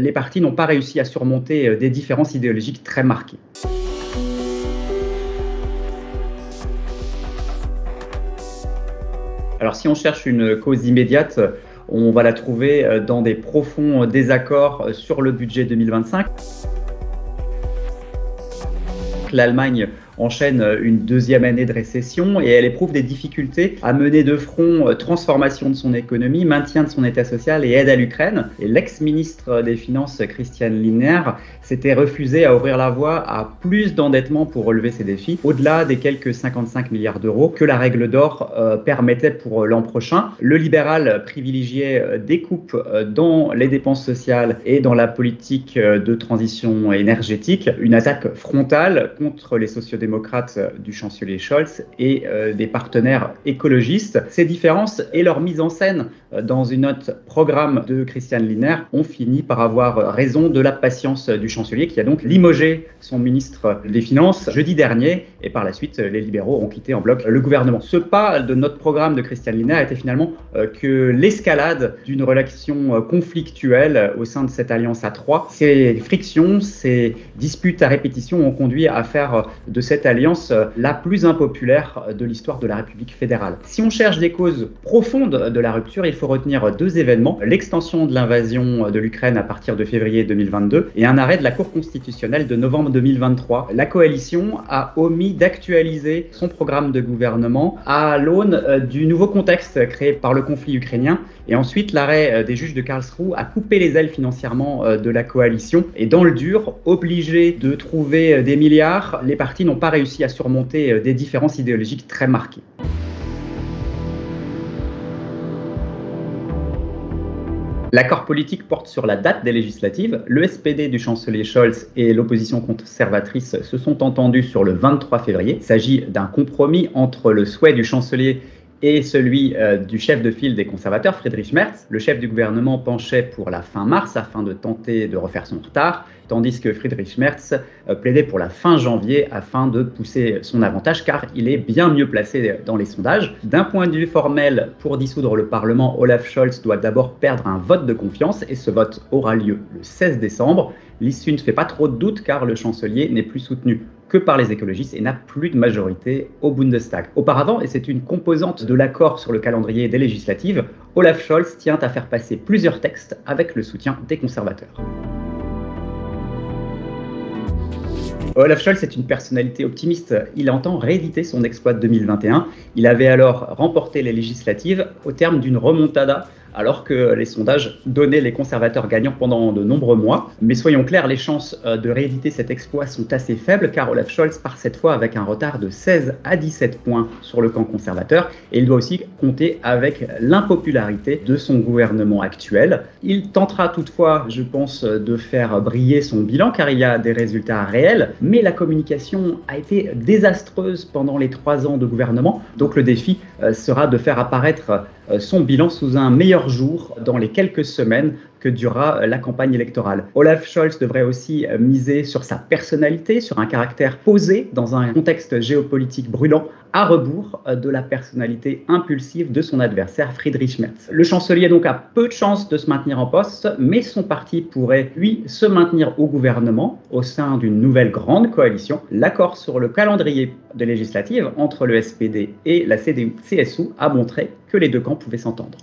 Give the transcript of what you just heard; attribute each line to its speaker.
Speaker 1: Les partis n'ont pas réussi à surmonter des différences idéologiques très marquées. Alors si on cherche une cause immédiate, on va la trouver dans des profonds désaccords sur le budget 2025. L'Allemagne enchaîne une deuxième année de récession et elle éprouve des difficultés à mener de front transformation de son économie, maintien de son état social et aide à l'Ukraine. Et l'ex-ministre des Finances, Christian Lindner, s'était refusé à ouvrir la voie à plus d'endettement pour relever ces défis, au-delà des quelques 55 milliards d'euros que la règle d'or permettait pour l'an prochain. Le libéral privilégiait des coupes dans les dépenses sociales et dans la politique de transition énergétique, une attaque frontale contre les sociodémocrates du chancelier Scholz et des partenaires écologistes. Ces différences et leur mise en scène dans une note programme de Christian Lindner ont fini par avoir raison de la patience du chancelier qui a donc limogé son ministre des Finances jeudi dernier et par la suite les libéraux ont quitté en bloc le gouvernement. Ce pas de note programme de Christian Lindner était finalement que l'escalade d'une relation conflictuelle au sein de cette alliance à trois. Ces frictions, ces disputes à répétition ont conduit à faire de cette alliance la plus impopulaire de l'histoire de la République fédérale. Si on cherche des causes profondes de la rupture, il faut retenir deux événements, l'extension de l'invasion de l'Ukraine à partir de février 2022 et un arrêt de la Cour constitutionnelle de novembre 2023. La coalition a omis d'actualiser son programme de gouvernement à l'aune du nouveau contexte créé par le conflit ukrainien et ensuite l'arrêt des juges de Karlsruhe a coupé les ailes financièrement de la coalition et dans le dur, obligés de trouver des milliards, les partis n'ont pas réussi à surmonter des différences idéologiques très marquées. L'accord politique porte sur la date des législatives. Le SPD du chancelier Scholz et l'opposition conservatrice se sont entendus sur le 23 février. Il s'agit d'un compromis entre le souhait du chancelier et celui du chef de file des conservateurs, Friedrich Merz. Le chef du gouvernement penchait pour la fin mars afin de tenter de refaire son retard, tandis que Friedrich Merz plaidait pour la fin janvier afin de pousser son avantage car il est bien mieux placé dans les sondages. D'un point de vue formel, pour dissoudre le Parlement, Olaf Scholz doit d'abord perdre un vote de confiance et ce vote aura lieu le 16 décembre. L'issue ne fait pas trop de doute car le chancelier n'est plus soutenu que par les écologistes et n'a plus de majorité au Bundestag. Auparavant, et c'est une composante de l'accord sur le calendrier des législatives, Olaf Scholz tient à faire passer plusieurs textes avec le soutien des conservateurs. Olaf Scholz est une personnalité optimiste. Il entend rééditer son exploit de 2021. Il avait alors remporté les législatives au terme d'une remontada alors que les sondages donnaient les conservateurs gagnants pendant de nombreux mois. Mais soyons clairs, les chances de rééditer cet exploit sont assez faibles car Olaf Scholz part cette fois avec un retard de 16 à 17 points sur le camp conservateur et il doit aussi compter avec l'impopularité de son gouvernement actuel. Il tentera toutefois, je pense, de faire briller son bilan car il y a des résultats réels, mais la communication a été désastreuse pendant les 3 ans de gouvernement. Donc le défi sera de faire apparaître son bilan sous un meilleur jour dans les quelques semaines que durera la campagne électorale. Olaf Scholz devrait aussi miser sur sa personnalité, sur un caractère posé dans un contexte géopolitique brûlant, à rebours de la personnalité impulsive de son adversaire Friedrich Merz. Le chancelier donc a peu de chances de se maintenir en poste, mais son parti pourrait, lui, se maintenir au gouvernement au sein d'une nouvelle grande coalition. L'accord sur le calendrier des législatives entre le SPD et la CDU-CSU a montré que les deux camps pouvaient s'entendre.